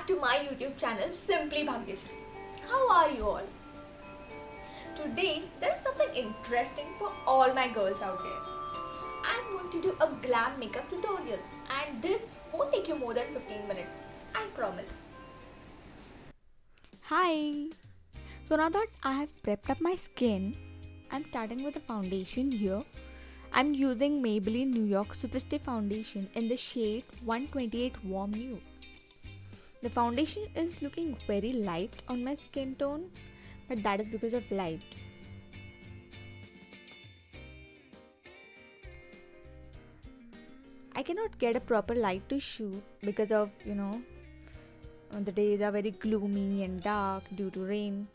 back to my YouTube channel Simply Bhagyashree. How are you all? Today there is something interesting for all my girls out there. I'm going to do a glam makeup tutorial and this won't take you more than 15 minutes. I promise. Hi! So now that I have prepped up my skin, I'm starting with the foundation here. I'm using Maybelline New York Superstay Foundation in the shade 128 Warm Nude. The foundation is looking very light on my skin tone, but that is because of light. I cannot get a proper light to shoot because of, the days are very gloomy and dark due to rain.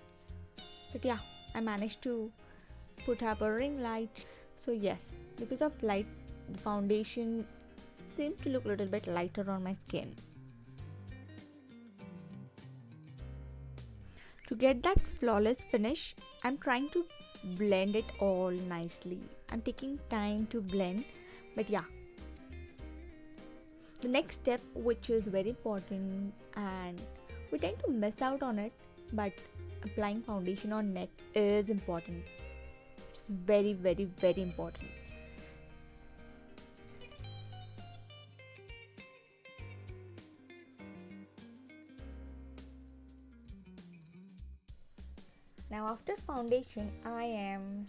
But yeah, I managed to put up a ring light. So yes, because of light, the foundation seemed to look a little bit lighter on my skin. To get that flawless finish, I'm trying to blend it all nicely. I'm taking time to blend, but yeah. The next step, which is very important and we tend to miss out on it, but applying foundation on neck is important. It's very, very, very important. Now after foundation, I am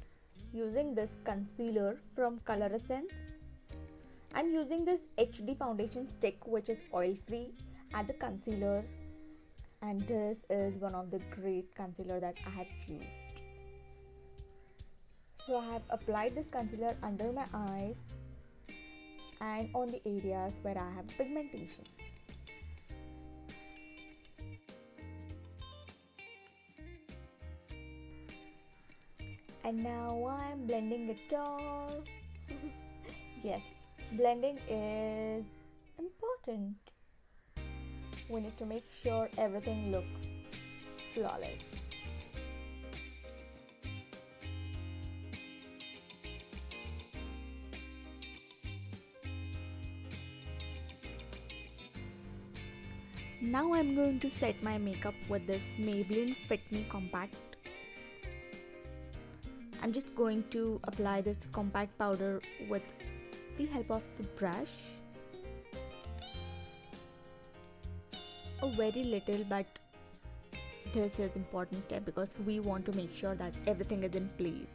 using this concealer from Coloressence. I'm using this HD foundation stick which is oil free as a concealer, and this is one of the great concealer that I have used. So I have applied this concealer under my eyes and on the areas where I have pigmentation. And now I'm blending it all. Yes, blending is important. We need to make sure everything looks flawless. Now I'm going to set my makeup with this Maybelline Fit Me Compact. I'm just going to apply this compact powder with the help of the brush. A very little, but this is important step because we want to make sure that everything is in place.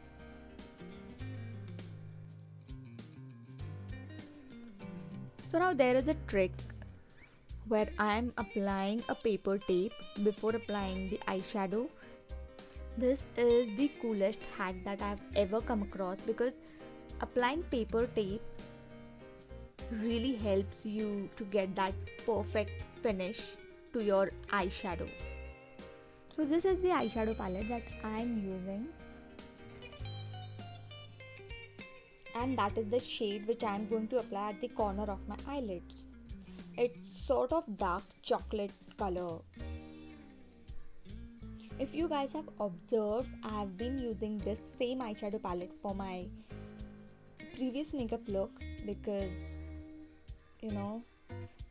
So now there is a trick where I am applying a paper tape before applying the eyeshadow. This is the coolest hack that I've ever come across because applying paper tape really helps you to get that perfect finish to your eyeshadow. So this is the eyeshadow palette that I'm using, and that is the shade which I'm going to apply at the corner of my eyelids. It's sort of dark chocolate color. If you guys have observed, I have been using this same eyeshadow palette for my previous makeup looks because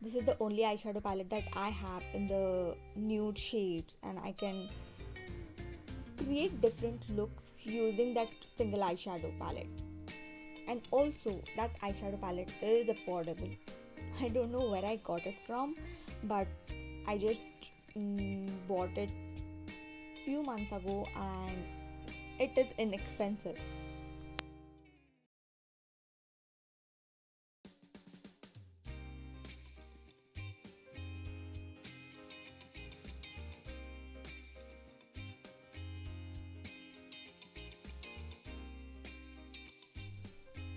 this is the only eyeshadow palette that I have in the nude shades, and I can create different looks using that single eyeshadow palette. And also that eyeshadow palette is affordable. I don't know where I got it from, but I just bought it few months ago and it is inexpensive.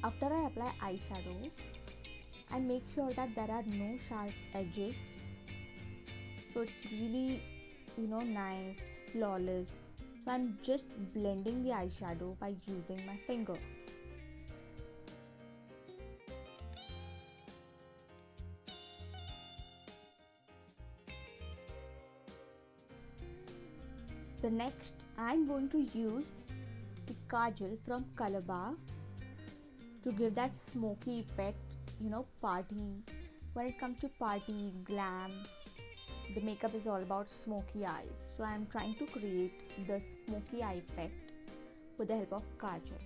After I apply eyeshadow, I make sure that there are no sharp edges, so it's really nice, flawless. So I'm just blending the eyeshadow by using my finger. The next I'm going to use the Kajal from Colorbar to give that smoky effect, party, when it comes to party, glam. the makeup is all about smoky eyes, so I'm trying to create the smoky eye effect with the help of Kajal,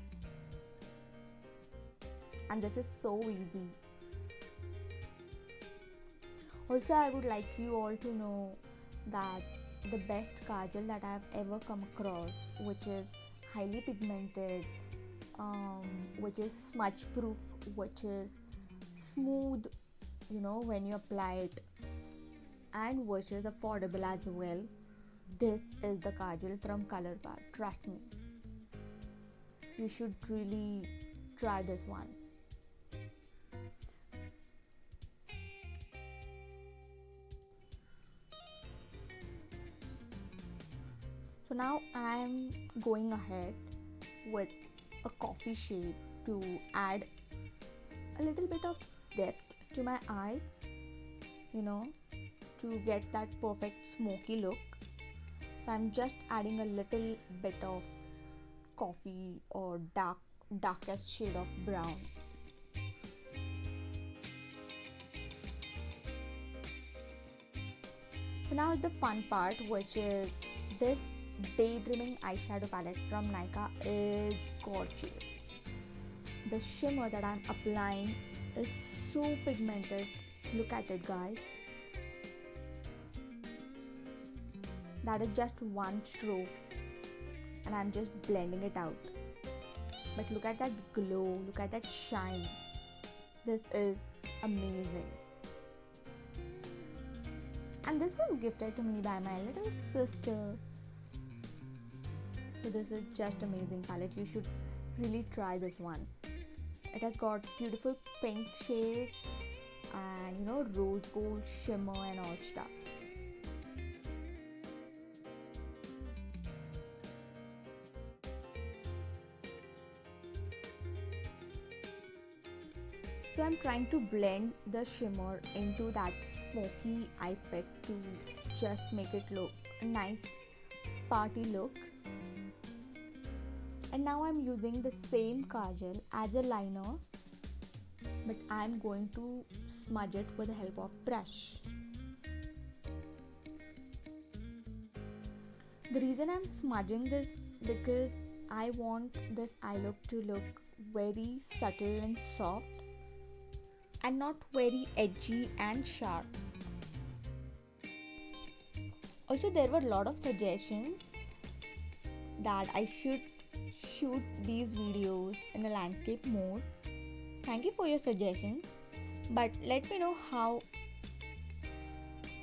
and this is so easy. Also, I would like you all to know that the best Kajal that I've ever come across, which is highly pigmented, which is smudge proof, which is smooth, when you apply it, and which is affordable as well. This is the Kajal from Colorbar. Trust me, you should really try this one. So now I'm going ahead with a coffee shade to add a little bit of depth to my eyes, to get that perfect smoky look. So I'm just adding a little bit of coffee or darkest shade of brown. So now the fun part, which is this Daydreaming eyeshadow palette from Nykaa is gorgeous. The shimmer that I'm applying is so pigmented. Look at it, guys. That is just one stroke and I'm just blending it out. But look at that glow, look at that shine. This is amazing. And this was gifted to me by my little sister. So this is just amazing palette. You should really try this one. It has got beautiful pink shade and rose gold shimmer and all stuff. So I'm trying to blend the shimmer into that smoky eye effect to just make it look a nice party look. And now I'm using the same Kajal as a liner, but I'm going to smudge it with the help of brush. The reason I'm smudging this because I want this eye look to look very subtle and soft and not very edgy and sharp. Also, there were a lot of suggestions that I should shoot these videos in a landscape mode. Thank you for your suggestions, but let me know how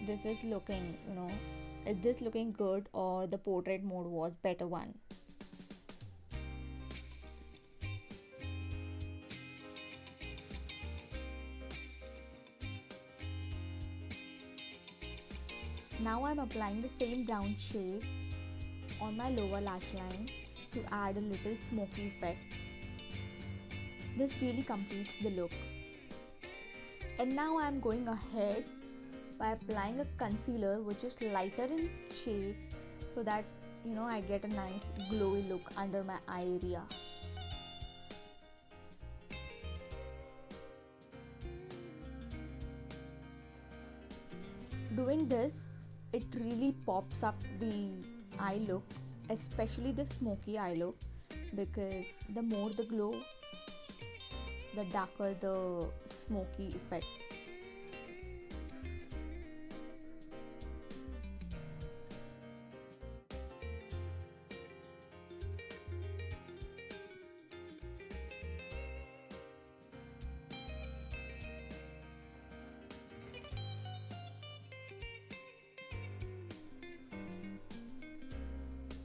this is looking. Is this looking good or the portrait mode was better one? Now I'm applying the same brown shade on my lower lash line to add a little smoky effect. This really completes the look. And now I'm going ahead by applying a concealer which is lighter in shade so that I get a nice glowy look under my eye area. Doing this, it really pops up the eye look, especially the smoky eye look, because the more the glow, the darker the smoky effect.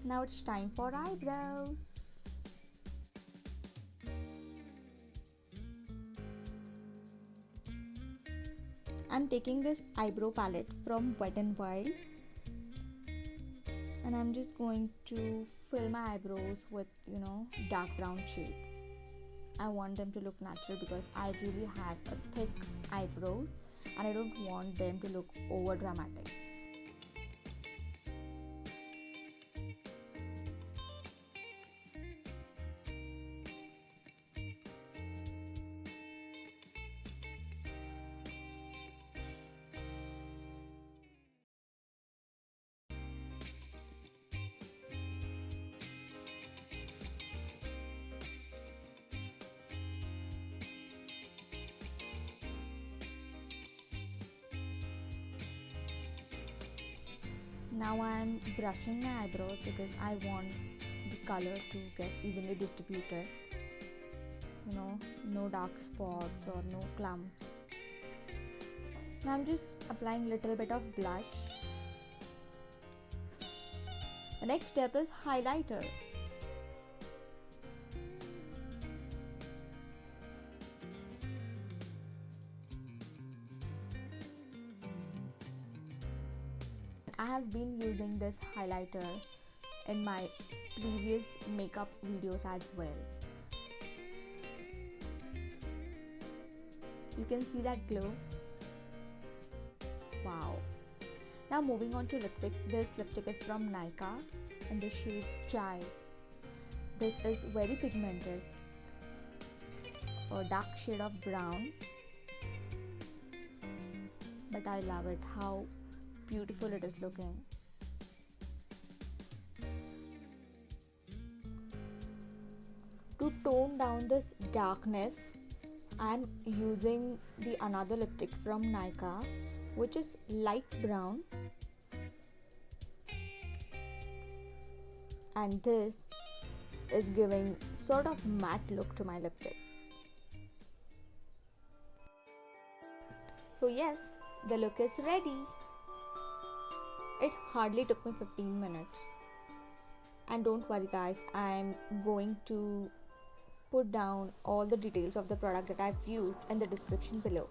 Now it's time for eyebrows. I'm taking this eyebrow palette from Wet n Wild and I'm just going to fill my eyebrows with dark brown shade. I want them to look natural because I really have a thick eyebrows and I don't want them to look over dramatic. Now I'm brushing my eyebrows because I want the color to get evenly distributed. You know, no dark spots or no clumps. Now I'm just applying little bit of blush. The next step is highlighter. I have been using this highlighter in my previous makeup videos as well. You can see that glow. Wow. Now moving on to lipstick. This lipstick is from Nykaa in the shade Chai. This is very pigmented, a dark shade of brown, but I love it, how beautiful it is looking. To tone down this darkness, I am using the another lipstick from Nykaa, which is light brown, and this is giving sort of matte look to my lipstick. So yes, the look is ready. It hardly took me 15 minutes. And don't worry guys, I'm going to put down all the details of the product that I've used in the description below.